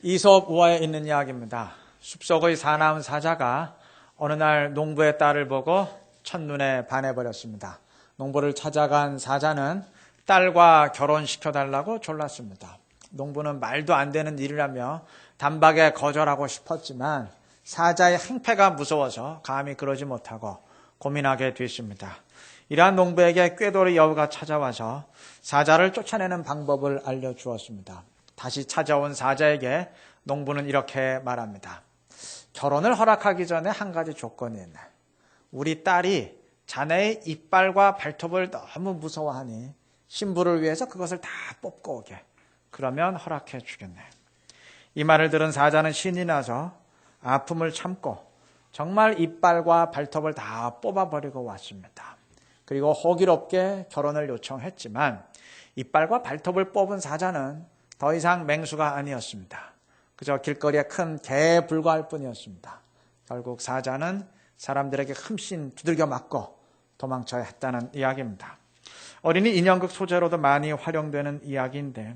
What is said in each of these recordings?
이솝 우화에 있는 이야기입니다. 숲속의 사나운 사자가 어느 날 농부의 딸을 보고 첫눈에 반해버렸습니다. 농부를 찾아간 사자는 딸과 결혼시켜달라고 졸랐습니다. 농부는 말도 안 되는 일이라며 단박에 거절하고 싶었지만 사자의 행패가 무서워서 감히 그러지 못하고 고민하게 됐습니다. 이러한 농부에게 꾀돌이 여우가 찾아와서 사자를 쫓아내는 방법을 알려주었습니다. 다시 찾아온 사자에게 농부는 이렇게 말합니다. 결혼을 허락하기 전에 한 가지 조건이 있네. 우리 딸이 자네의 이빨과 발톱을 너무 무서워하니 신부를 위해서 그것을 다 뽑고 오게. 그러면 허락해 주겠네. 이 말을 들은 사자는 신이 나서 아픔을 참고 정말 이빨과 발톱을 다 뽑아버리고 왔습니다. 그리고 호기롭게 결혼을 요청했지만 이빨과 발톱을 뽑은 사자는 더 이상 맹수가 아니었습니다. 그저 길거리에 큰 개에 불과할 뿐이었습니다. 결국 사자는 사람들에게 흠씬 두들겨 맞고 도망쳐야 했다는 이야기입니다. 어린이 인형극 소재로도 많이 활용되는 이야기인데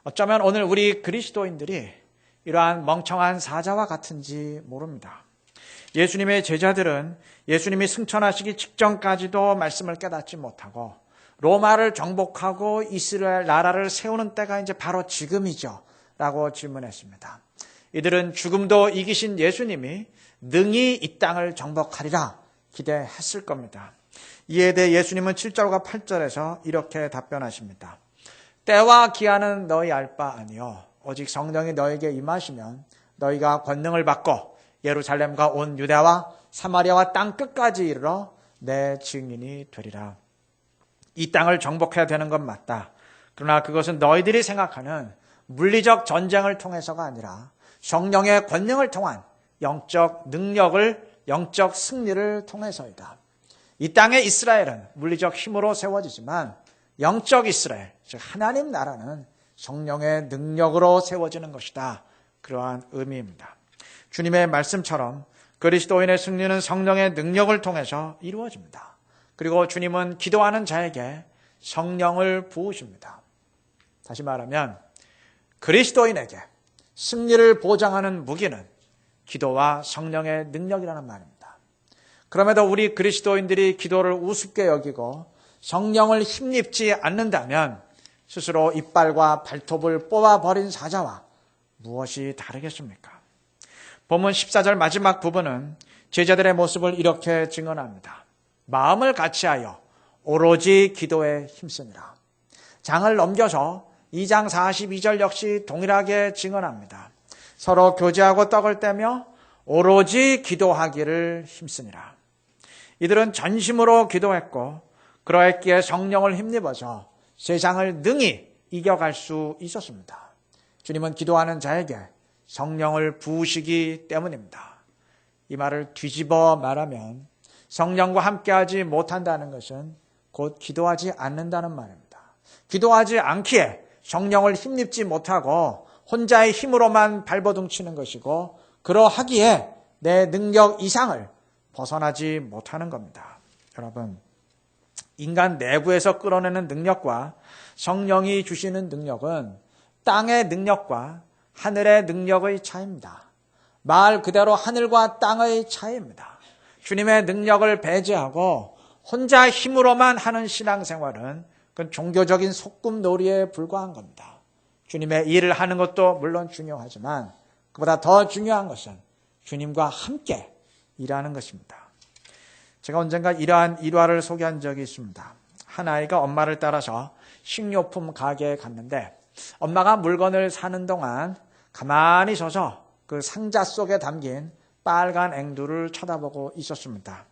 어쩌면 오늘 우리 그리스도인들이 이러한 멍청한 사자와 같은지 모릅니다. 예수님의 제자들은 예수님이 승천하시기 직전까지도 말씀을 깨닫지 못하고 로마를 정복하고 이스라엘 나라를 세우는 때가 이제 바로 지금이죠 라고 질문했습니다. 이들은 죽음도 이기신 예수님이 능히 이 땅을 정복하리라 기대했을 겁니다. 이에 대해 예수님은 7절과 8절에서 이렇게 답변하십니다. 때와 기한은 너희 알 바 아니요 오직 성령이 너에게 임하시면 너희가 권능을 받고 예루살렘과 온 유대와 사마리아와 땅 끝까지 이르러 내 증인이 되리라. 이 땅을 정복해야 되는 건 맞다. 그러나 그것은 너희들이 생각하는 물리적 전쟁을 통해서가 아니라 성령의 권능을 통한 영적 능력을, 영적 승리를 통해서이다. 이 땅의 이스라엘은 물리적 힘으로 세워지지만 영적 이스라엘, 즉 하나님 나라는 성령의 능력으로 세워지는 것이다. 그러한 의미입니다. 주님의 말씀처럼 그리스도인의 승리는 성령의 능력을 통해서 이루어집니다. 그리고 주님은 기도하는 자에게 성령을 부으십니다. 다시 말하면 그리스도인에게 승리를 보장하는 무기는 기도와 성령의 능력이라는 말입니다. 그럼에도 우리 그리스도인들이 기도를 우습게 여기고 성령을 힘입지 않는다면 스스로 이빨과 발톱을 뽑아버린 사자와 무엇이 다르겠습니까? 본문 14절 마지막 부분은 제자들의 모습을 이렇게 증언합니다. 마음을 같이하여 오로지 기도에 힘쓰니라. 장을 넘겨서 2장 42절 역시 동일하게 증언합니다. 서로 교제하고 떡을 떼며 오로지 기도하기를 힘쓰니라. 이들은 전심으로 기도했고 그러했기에 성령을 힘입어서 세상을 능히 이겨갈 수 있었습니다. 주님은 기도하는 자에게 성령을 부으시기 때문입니다. 이 말을 뒤집어 말하면 성령과 함께하지 못한다는 것은 곧 기도하지 않는다는 말입니다. 기도하지 않기에 성령을 힘입지 못하고 혼자의 힘으로만 발버둥치는 것이고 그러하기에 내 능력 이상을 벗어나지 못하는 겁니다. 여러분, 인간 내부에서 끌어내는 능력과 성령이 주시는 능력은 땅의 능력과 하늘의 능력의 차이입니다. 말 그대로 하늘과 땅의 차이입니다. 주님의 능력을 배제하고 혼자 힘으로만 하는 신앙생활은 그건 종교적인 소꿉놀이에 불과한 겁니다. 주님의 일을 하는 것도 물론 중요하지만 그보다 더 중요한 것은 주님과 함께 일하는 것입니다. 제가 언젠가 이러한 일화를 소개한 적이 있습니다. 한 아이가 엄마를 따라서 식료품 가게에 갔는데 엄마가 물건을 사는 동안 가만히 서서 그 상자 속에 담긴 빨간 앵두를 쳐다보고 있었습니다.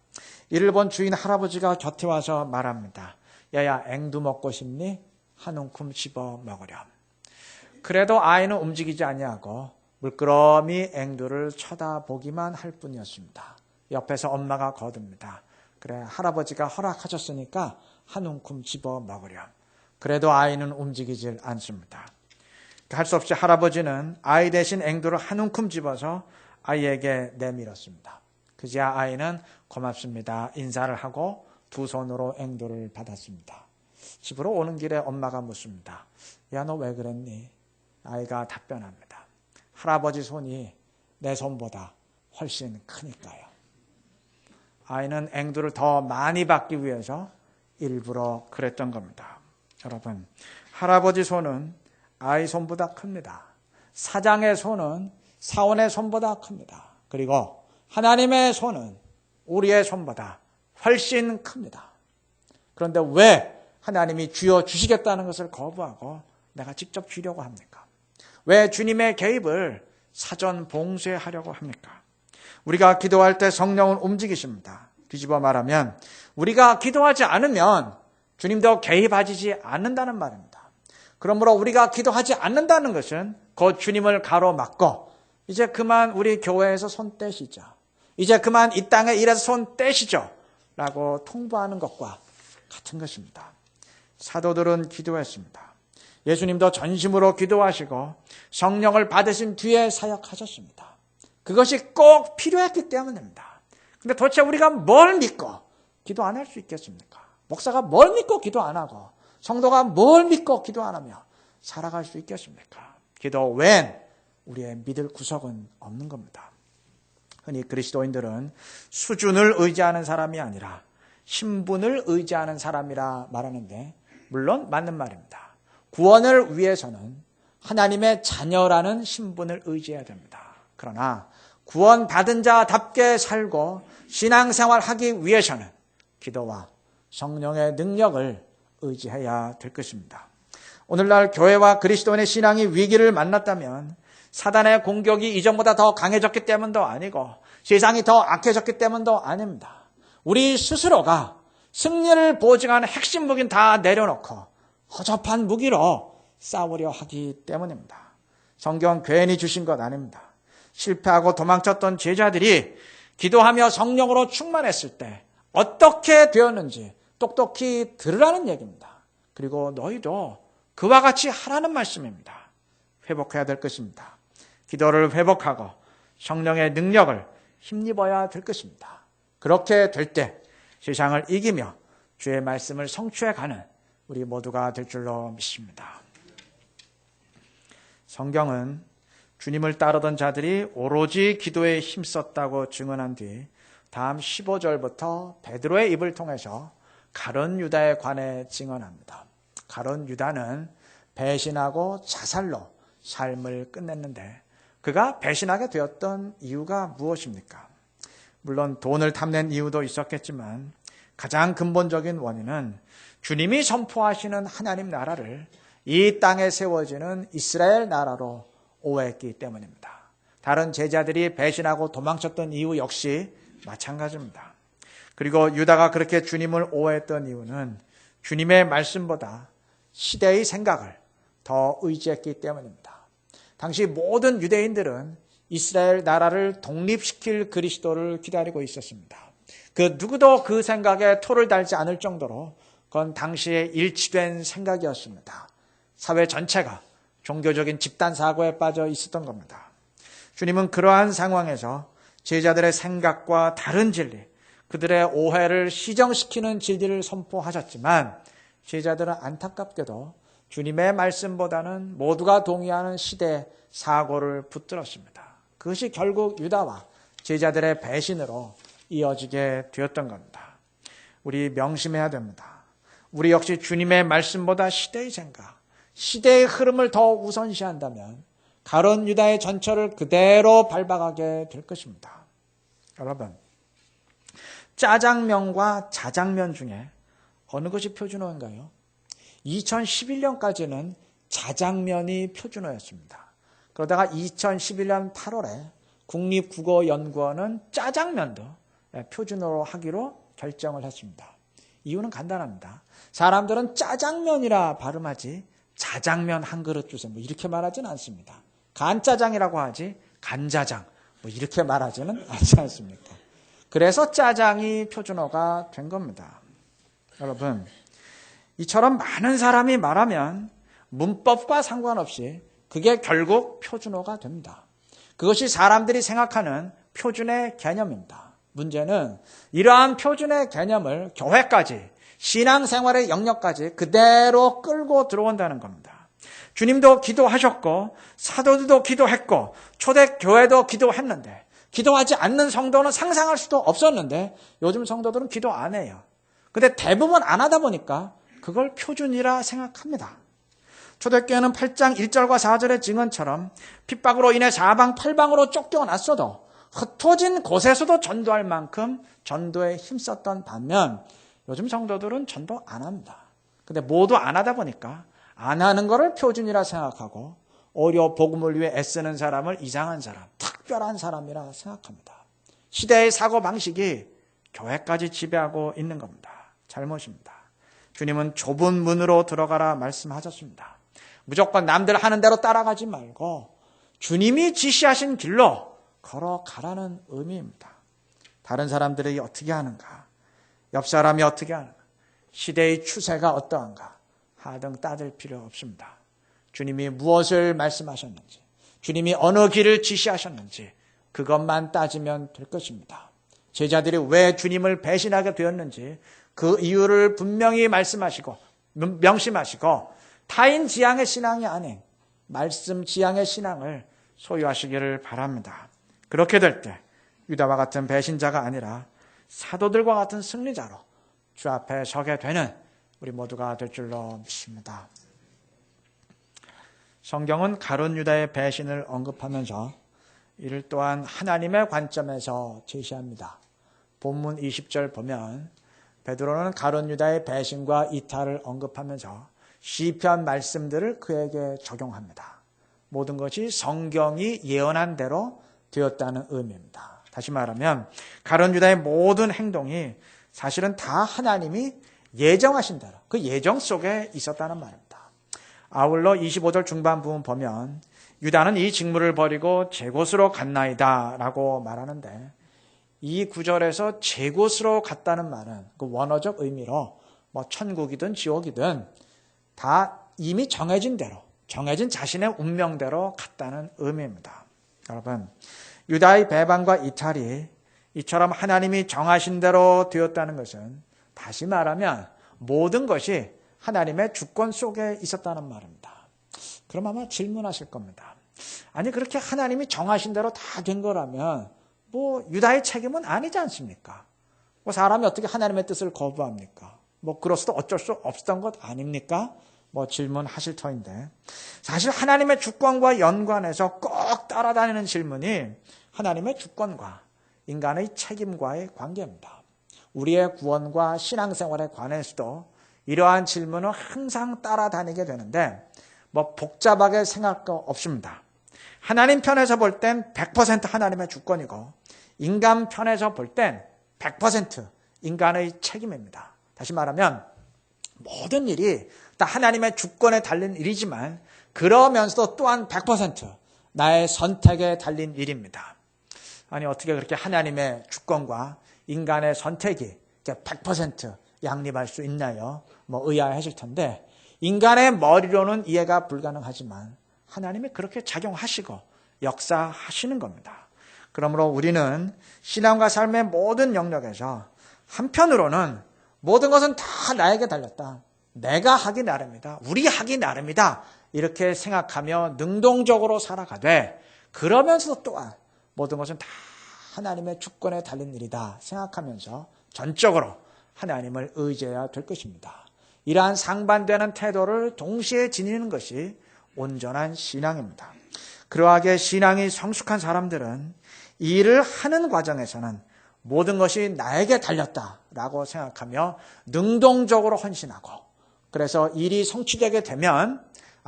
이를 본 주인 할아버지가 곁에 와서 말합니다. 야야, 앵두 먹고 싶니? 한 움큼 씹어 먹으렴. 그래도 아이는 움직이지 아니하고 물끄러미 앵두를 쳐다보기만 할 뿐이었습니다. 옆에서 엄마가 거듭니다. 그래, 할아버지가 허락하셨으니까 한 움큼 집어 먹으렴. 그래도 아이는 움직이질 않습니다. 할 수 없이 할아버지는 아이 대신 앵두를 한 움큼 집어서 아이에게 내밀었습니다. 그제야 아이는 고맙습니다 인사를 하고 두 손으로 앵두를 받았습니다. 집으로 오는 길에 엄마가 묻습니다. 야, 너 왜 그랬니? 아이가 답변합니다. 할아버지 손이 내 손보다 훨씬 크니까요. 아이는 앵두를 더 많이 받기 위해서 일부러 그랬던 겁니다. 여러분, 할아버지 손은 아이 손보다 큽니다. 사장의 손은 사원의 손보다 큽니다. 그리고 하나님의 손은 우리의 손보다 훨씬 큽니다. 그런데 왜 하나님이 주여 주시겠다는 것을 거부하고 내가 직접 주려고 합니까? 왜 주님의 개입을 사전 봉쇄하려고 합니까? 우리가 기도할 때 성령은 움직이십니다. 뒤집어 말하면 우리가 기도하지 않으면 주님도 개입하지 않는다는 말입니다. 그러므로 우리가 기도하지 않는다는 것은 곧 주님을 가로막고 이제 그만 우리 교회에서 손 떼시죠. 이제 그만 이 땅에 일해서 손 떼시죠. 라고 통보하는 것과 같은 것입니다. 사도들은 기도했습니다. 예수님도 전심으로 기도하시고 성령을 받으신 뒤에 사역하셨습니다. 그것이 꼭 필요했기 때문입니다. 근데 도대체 우리가 뭘 믿고 기도 안 할 수 있겠습니까? 목사가 뭘 믿고 기도 안 하고 성도가 뭘 믿고 기도 안 하며 살아갈 수 있겠습니까? 기도 외엔 우리의 믿을 구석은 없는 겁니다. 흔히 그리스도인들은 수준을 의지하는 사람이 아니라 신분을 의지하는 사람이라 말하는데 물론 맞는 말입니다. 구원을 위해서는 하나님의 자녀라는 신분을 의지해야 됩니다. 그러나 구원받은 자답게 살고 신앙생활하기 위해서는 기도와 성령의 능력을 의지해야 될 것입니다. 오늘날 교회와 그리스도인의 신앙이 위기를 만났다면 사단의 공격이 이전보다 더 강해졌기 때문도 아니고 세상이 더 악해졌기 때문도 아닙니다. 우리 스스로가 승리를 보증하는 핵심 무기는 다 내려놓고 허접한 무기로 싸우려 하기 때문입니다. 성경 괜히 주신 것 아닙니다. 실패하고 도망쳤던 제자들이 기도하며 성령으로 충만했을 때 어떻게 되었는지 똑똑히 들으라는 얘기입니다. 그리고 너희도 그와 같이 하라는 말씀입니다. 회복해야 될 것입니다. 기도를 회복하고 성령의 능력을 힘입어야 될 것입니다. 그렇게 될 때 세상을 이기며 주의 말씀을 성취해가는 우리 모두가 될 줄로 믿습니다. 성경은 주님을 따르던 자들이 오로지 기도에 힘썼다고 증언한 뒤 다음 15절부터 베드로의 입을 통해서 가룟 유다에 관해 증언합니다. 가룟 유다는 배신하고 자살로 삶을 끝냈는데 그가 배신하게 되었던 이유가 무엇입니까? 물론 돈을 탐낸 이유도 있었겠지만 가장 근본적인 원인은 주님이 선포하시는 하나님 나라를 이 땅에 세워지는 이스라엘 나라로 오해했기 때문입니다. 다른 제자들이 배신하고 도망쳤던 이유 역시 마찬가지입니다. 그리고 유다가 그렇게 주님을 오해했던 이유는 주님의 말씀보다 시대의 생각을 더 의지했기 때문입니다. 당시 모든 유대인들은 이스라엘 나라를 독립시킬 그리스도를 기다리고 있었습니다. 그 누구도 그 생각에 토를 달지 않을 정도로 그건 당시에 일치된 생각이었습니다. 사회 전체가 종교적인 집단 사고에 빠져 있었던 겁니다. 주님은 그러한 상황에서 제자들의 생각과 다른 진리, 그들의 오해를 시정시키는 진리를 선포하셨지만 제자들은 안타깝게도 주님의 말씀보다는 모두가 동의하는 시대 사고를 붙들었습니다. 그것이 결국 유다와 제자들의 배신으로 이어지게 되었던 겁니다. 우리 명심해야 됩니다. 우리 역시 주님의 말씀보다 시대의 생각, 시대의 흐름을 더 우선시한다면 가룟 유다의 전철을 그대로 밟아가게 될 것입니다. 여러분, 짜장면과 자장면 중에 어느 것이 표준어인가요? 2011년까지는 자장면이 표준어였습니다. 그러다가 2011년 8월에 국립국어연구원은 짜장면도 표준어로 하기로 결정을 했습니다. 이유는 간단합니다. 사람들은 짜장면이라 발음하지 자장면 한 그릇 주세요. 이렇게 말하지는 않습니다. 간짜장이라고 하지 간자장 이렇게 말하지는 않지 않습니까? 그래서 짜장이 표준어가 된 겁니다. 여러분, 이처럼 많은 사람이 말하면 문법과 상관없이 그게 결국 표준어가 됩니다. 그것이 사람들이 생각하는 표준의 개념입니다. 문제는 이러한 표준의 개념을 교회까지, 신앙생활의 영역까지 그대로 끌고 들어온다는 겁니다. 주님도 기도하셨고 사도들도 기도했고 초대교회도 기도했는데 기도하지 않는 성도는 상상할 수도 없었는데 요즘 성도들은 기도 안 해요. 근데 대부분 안 하다 보니까 그걸 표준이라 생각합니다. 초대교회는 8장 1절과 4절의 증언처럼 핍박으로 인해 사방팔방으로 쫓겨났어도 흩어진 곳에서도 전도할 만큼 전도에 힘썼던 반면 요즘 성도들은 전도 안 합니다. 근데 모두 안 하다 보니까 안 하는 거를 표준이라 생각하고 오히려 복음을 위해 애쓰는 사람을 이상한 사람, 특별한 사람이라 생각합니다. 시대의 사고방식이 교회까지 지배하고 있는 겁니다. 잘못입니다. 주님은 좁은 문으로 들어가라 말씀하셨습니다. 무조건 남들 하는 대로 따라가지 말고 주님이 지시하신 길로 걸어가라는 의미입니다. 다른 사람들이 어떻게 하는가, 옆 사람이 어떻게 하는가, 시대의 추세가 어떠한가 하등 따질 필요 없습니다. 주님이 무엇을 말씀하셨는지, 주님이 어느 길을 지시하셨는지 그것만 따지면 될 것입니다. 제자들이 왜 주님을 배신하게 되었는지 그 이유를 분명히 말씀하시고 명심하시고 타인 지향의 신앙이 아닌 말씀 지향의 신앙을 소유하시기를 바랍니다. 그렇게 될 때 유다와 같은 배신자가 아니라 사도들과 같은 승리자로 주 앞에 서게 되는 우리 모두가 될 줄로 믿습니다. 성경은 가룟 유다의 배신을 언급하면서 이를 또한 하나님의 관점에서 제시합니다. 본문 20절 보면 베드로는 가룟 유다의 배신과 이탈을 언급하면서 시편 말씀들을 그에게 적용합니다. 모든 것이 성경이 예언한 대로 되었다는 의미입니다. 다시 말하면 가룟 유다의 모든 행동이 사실은 다 하나님이 예정하신 대로 그 예정 속에 있었다는 말입니다. 아울러 25절 중반 부분 보면 유다는 이 직무를 버리고 제 곳으로 갔나이다 라고 말하는데 이 구절에서 제 곳으로 갔다는 말은 그 원어적 의미로 천국이든 지옥이든 다 이미 정해진 대로 정해진 자신의 운명대로 갔다는 의미입니다. 여러분, 유다의 배반과 이탈이 이처럼 하나님이 정하신 대로 되었다는 것은 다시 말하면 모든 것이 하나님의 주권 속에 있었다는 말입니다. 그럼 아마 질문하실 겁니다. 아니 그렇게 하나님이 정하신 대로 다 된 거라면 유다의 책임은 아니지 않습니까? 사람이 어떻게 하나님의 뜻을 거부합니까? 그로서도 어쩔 수 없었던 것 아닙니까? 질문하실 터인데 사실 하나님의 주권과 연관해서 꼭 따라다니는 질문이 하나님의 주권과 인간의 책임과의 관계입니다. 우리의 구원과 신앙생활에 관해서도 이러한 질문은 항상 따라다니게 되는데 복잡하게 생각할 거 없습니다. 하나님 편에서 볼 땐 100% 하나님의 주권이고 인간 편에서 볼 땐 100% 인간의 책임입니다. 다시 말하면 모든 일이 다 하나님의 주권에 달린 일이지만 그러면서도 또한 100% 나의 선택에 달린 일입니다. 아니 어떻게 그렇게 하나님의 주권과 인간의 선택이 100% 양립할 수 있나요? 의아하실 텐데 인간의 머리로는 이해가 불가능하지만 하나님이 그렇게 작용하시고 역사하시는 겁니다. 그러므로 우리는 신앙과 삶의 모든 영역에서 한편으로는 모든 것은 다 나에게 달렸다. 내가 하기 나름이다. 우리 하기 나름이다. 이렇게 생각하며 능동적으로 살아가되 그러면서도 또한 모든 것은 다 하나님의 주권에 달린 일이다 생각하면서 전적으로 하나님을 의지해야 될 것입니다. 이러한 상반되는 태도를 동시에 지니는 것이 온전한 신앙입니다. 그러하게 신앙이 성숙한 사람들은 이 일을 하는 과정에서는 모든 것이 나에게 달렸다라고 생각하며 능동적으로 헌신하고 그래서 일이 성취되게 되면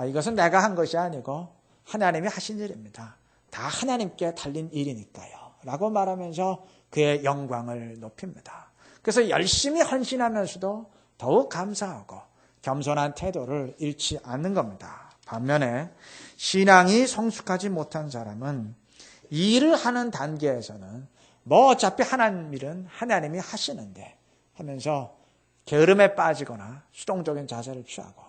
이것은 내가 한 것이 아니고 하나님이 하신 일입니다. 다 하나님께 달린 일이니까요. 라고 말하면서 그의 영광을 높입니다. 그래서 열심히 헌신하면서도 더욱 감사하고 겸손한 태도를 잃지 않는 겁니다. 반면에 신앙이 성숙하지 못한 사람은 이 일을 하는 단계에서는 어차피 하나님 일은 하나님이 하시는데 하면서 게으름에 빠지거나 수동적인 자세를 취하고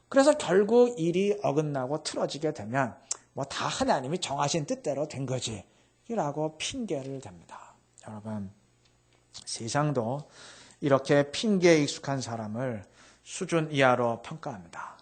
그래서 결국 일이 어긋나고 틀어지게 되면 다 하나님이 정하신 뜻대로 된 거지 라고 핑계를 댑니다. 여러분, 세상도 이렇게 핑계에 익숙한 사람을 수준 이하로 평가합니다.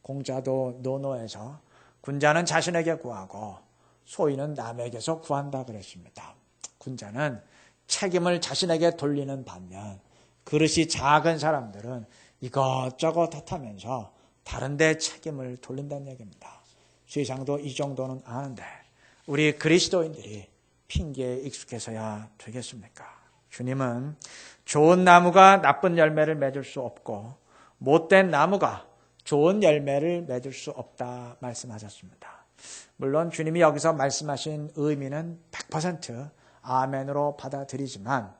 공자도 논어에서 군자는 자신에게 구하고 소인은 남에게서 구한다 그랬습니다. 군자는 책임을 자신에게 돌리는 반면 그릇이 작은 사람들은 이것저것 탓하면서 다른 데 책임을 돌린다는 얘기입니다. 세상도 이 정도는 아는데 우리 그리스도인들이 핑계에 익숙해서야 되겠습니까? 주님은 좋은 나무가 나쁜 열매를 맺을 수 없고 못된 나무가 좋은 열매를 맺을 수 없다 말씀하셨습니다. 물론 주님이 여기서 말씀하신 의미는 100% 아멘으로 받아들이지만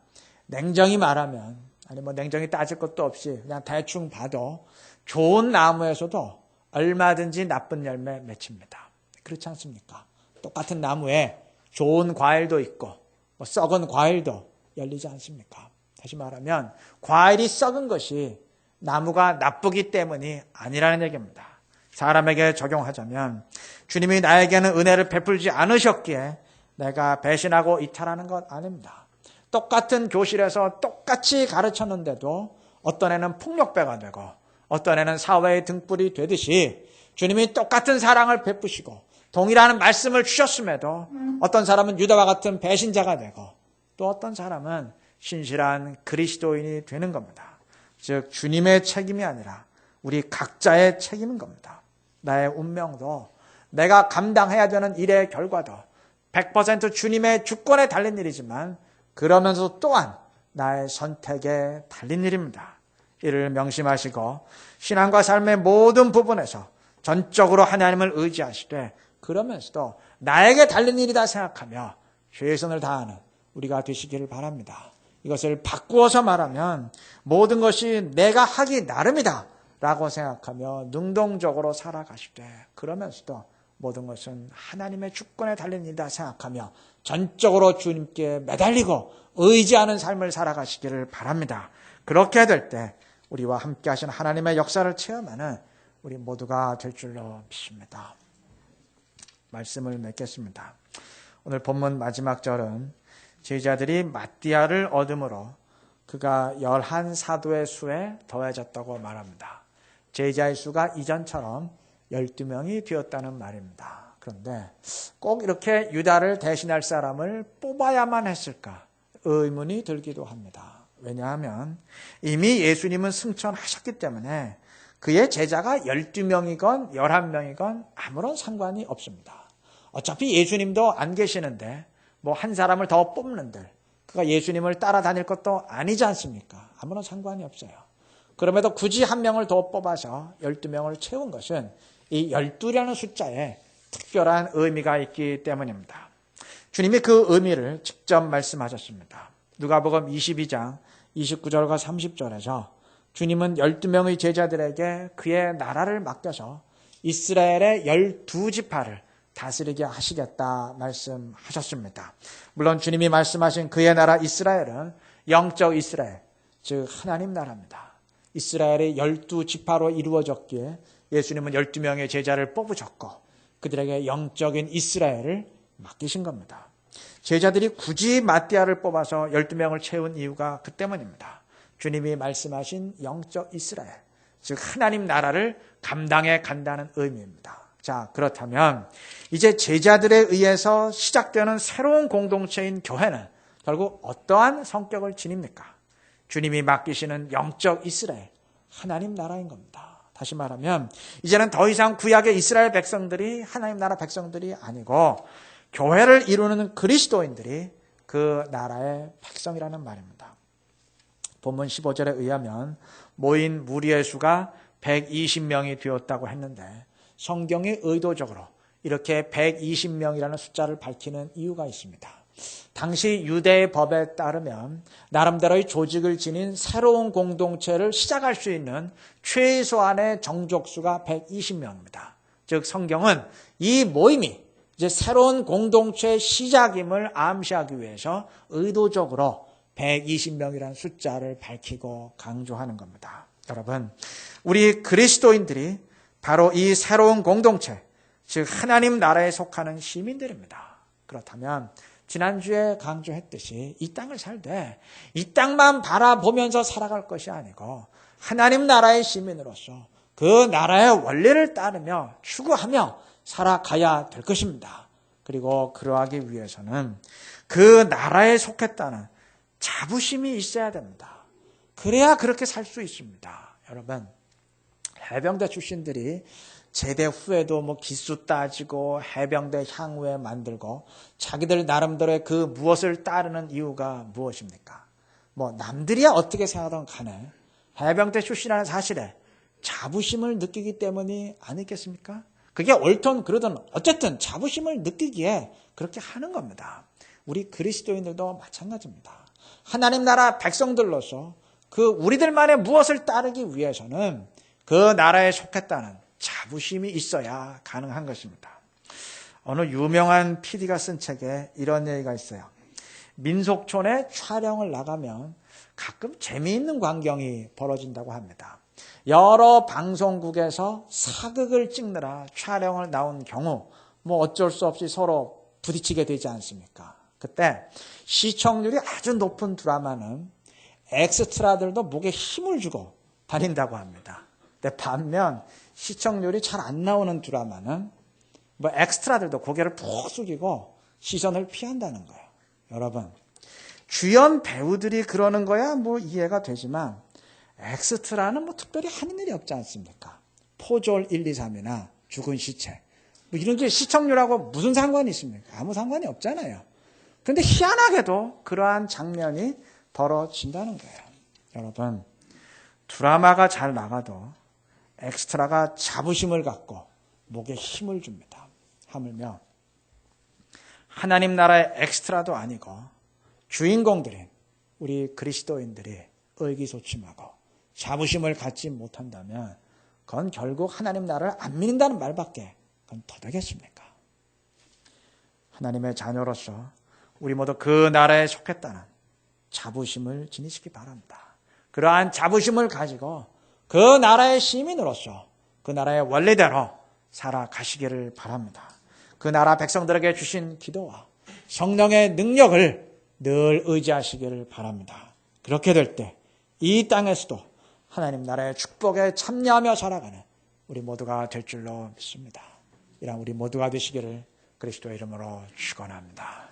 냉정히 말하면 아니 냉정히 따질 것도 없이 그냥 대충 봐도 좋은 나무에서도 얼마든지 나쁜 열매 맺힙니다. 그렇지 않습니까? 똑같은 나무에 좋은 과일도 있고 썩은 과일도 열리지 않습니까? 다시 말하면 과일이 썩은 것이 나무가 나쁘기 때문이 아니라는 얘기입니다. 사람에게 적용하자면 주님이 나에게는 은혜를 베풀지 않으셨기에 내가 배신하고 이탈하는 것 아닙니다. 똑같은 교실에서 똑같이 가르쳤는데도 어떤 애는 폭력배가 되고 어떤 애는 사회의 등불이 되듯이 주님이 똑같은 사랑을 베푸시고 동일한 말씀을 주셨음에도 어떤 사람은 유다와 같은 배신자가 되고 또 어떤 사람은 신실한 그리스도인이 되는 겁니다. 즉 주님의 책임이 아니라 우리 각자의 책임인 겁니다. 나의 운명도 내가 감당해야 되는 일의 결과도 100% 주님의 주권에 달린 일이지만 그러면서 또한 나의 선택에 달린 일입니다. 이를 명심하시고 신앙과 삶의 모든 부분에서 전적으로 하나님을 의지하시되 그러면서도 나에게 달린 일이다 생각하며 최선을 다하는 우리가 되시기를 바랍니다. 이것을 바꾸어서 말하면 모든 것이 내가 하기 나름이다 라고 생각하며 능동적으로 살아가시되 그러면서도 모든 것은 하나님의 주권에 달린 일이다 생각하며 전적으로 주님께 매달리고 의지하는 삶을 살아가시기를 바랍니다. 그렇게 될 때 우리와 함께 하신 하나님의 역사를 체험하는 우리 모두가 될 줄로 믿습니다. 말씀을 맺겠습니다. 오늘 본문 마지막 절은 제자들이 마띠아를 얻음으로 그가 11사도의 수에 더해졌다고 말합니다. 제자의 수가 이전처럼 12명이 되었다는 말입니다. 그런데 꼭 이렇게 유다를 대신할 사람을 뽑아야만 했을까 의문이 들기도 합니다. 왜냐하면 이미 예수님은 승천하셨기 때문에 그의 제자가 12명이건 11명이건 아무런 상관이 없습니다. 어차피 예수님도 안 계시는데 뭐 한 사람을 더 뽑는들 그가 예수님을 따라다닐 것도 아니지 않습니까? 아무런 상관이 없어요. 그럼에도 굳이 한 명을 더 뽑아서 12명을 채운 것은 이 12라는 숫자에 특별한 의미가 있기 때문입니다. 주님이 그 의미를 직접 말씀하셨습니다. 누가복음 22장 29절과 30절에서 주님은 12명의 제자들에게 그의 나라를 맡겨서 이스라엘의 12지파를 다스리게 하시겠다 말씀하셨습니다. 물론 주님이 말씀하신 그의 나라 이스라엘은 영적 이스라엘, 즉 하나님 나라입니다. 이스라엘이 12지파로 이루어졌기에 예수님은 12명의 제자를 뽑으셨고 그들에게 영적인 이스라엘을 맡기신 겁니다. 제자들이 굳이 마띠아를 뽑아서 12명을 채운 이유가 그 때문입니다. 주님이 말씀하신 영적 이스라엘, 즉 하나님 나라를 감당해 간다는 의미입니다. 자, 그렇다면 이제 제자들에 의해서 시작되는 새로운 공동체인 교회는 결국 어떠한 성격을 지닙니까? 주님이 맡기시는 영적 이스라엘, 하나님 나라인 겁니다. 다시 말하면 이제는 더 이상 구약의 이스라엘 백성들이 하나님 나라 백성들이 아니고 교회를 이루는 그리스도인들이 그 나라의 백성이라는 말입니다. 본문 15절에 의하면 모인 무리의 수가 120명이 되었다고 했는데 성경이 의도적으로 이렇게 120명이라는 숫자를 밝히는 이유가 있습니다. 당시 유대의 법에 따르면 나름대로의 조직을 지닌 새로운 공동체를 시작할 수 있는 최소한의 정족수가 120명입니다. 즉 성경은 이 모임이 이제 새로운 공동체의 시작임을 암시하기 위해서 의도적으로 120명이라는 숫자를 밝히고 강조하는 겁니다. 여러분, 우리 그리스도인들이 바로 이 새로운 공동체, 즉 하나님 나라에 속하는 시민들입니다. 그렇다면 지난주에 강조했듯이 이 땅을 살되 이 땅만 바라보면서 살아갈 것이 아니고 하나님 나라의 시민으로서 그 나라의 원리를 따르며 추구하며 살아가야 될 것입니다. 그리고 그러하기 위해서는 그 나라에 속했다는 자부심이 있어야 됩니다. 그래야 그렇게 살 수 있습니다. 여러분, 해병대 출신들이 제대 후에도 기수 따지고 해병대 향후에 만들고 자기들 나름대로의 그 무엇을 따르는 이유가 무엇입니까? 남들이야 어떻게 생각하든 간에 해병대 출신이라는 사실에 자부심을 느끼기 때문이 아니겠습니까? 그게 옳든 그러든 어쨌든 자부심을 느끼기에 그렇게 하는 겁니다. 우리 그리스도인들도 마찬가지입니다. 하나님 나라 백성들로서 그 우리들만의 무엇을 따르기 위해서는 그 나라에 속했다는 자부심이 있어야 가능한 것입니다. 어느 유명한 PD가 쓴 책에 이런 얘기가 있어요. 민속촌에 촬영을 나가면 가끔 재미있는 광경이 벌어진다고 합니다. 여러 방송국에서 사극을 찍느라 촬영을 나온 경우 어쩔 수 없이 서로 부딪히게 되지 않습니까? 그때 시청률이 아주 높은 드라마는 엑스트라들도 목에 힘을 주고 다닌다고 합니다. 근데 반면 시청률이 잘 안 나오는 드라마는 엑스트라들도 고개를 푹 숙이고 시선을 피한다는 거예요. 여러분, 주연 배우들이 그러는 거야 이해가 되지만 엑스트라는 특별히 하는 일이 없지 않습니까? 포졸 1, 2, 3이나 죽은 시체 이런 게 시청률하고 무슨 상관이 있습니까? 아무 상관이 없잖아요. 그런데 희한하게도 그러한 장면이 벌어진다는 거예요. 여러분, 드라마가 잘 나가도 엑스트라가 자부심을 갖고 목에 힘을 줍니다. 하물며 하나님 나라의 엑스트라도 아니고 주인공들인 우리 그리스도인들이 의기소침하고 자부심을 갖지 못한다면 그건 결국 하나님 나라를 안 믿는다는 말밖에 그건 더 되겠습니까? 하나님의 자녀로서 우리 모두 그 나라에 속했다는 자부심을 지니시기 바랍니다. 그러한 자부심을 가지고 그 나라의 시민으로서 그 나라의 원리대로 살아가시기를 바랍니다. 그 나라 백성들에게 주신 기도와 성령의 능력을 늘 의지하시기를 바랍니다. 그렇게 될 때 이 땅에서도 하나님 나라의 축복에 참여하며 살아가는 우리 모두가 될 줄로 믿습니다. 이런 우리 모두가 되시기를 그리스도의 이름으로 축원합니다.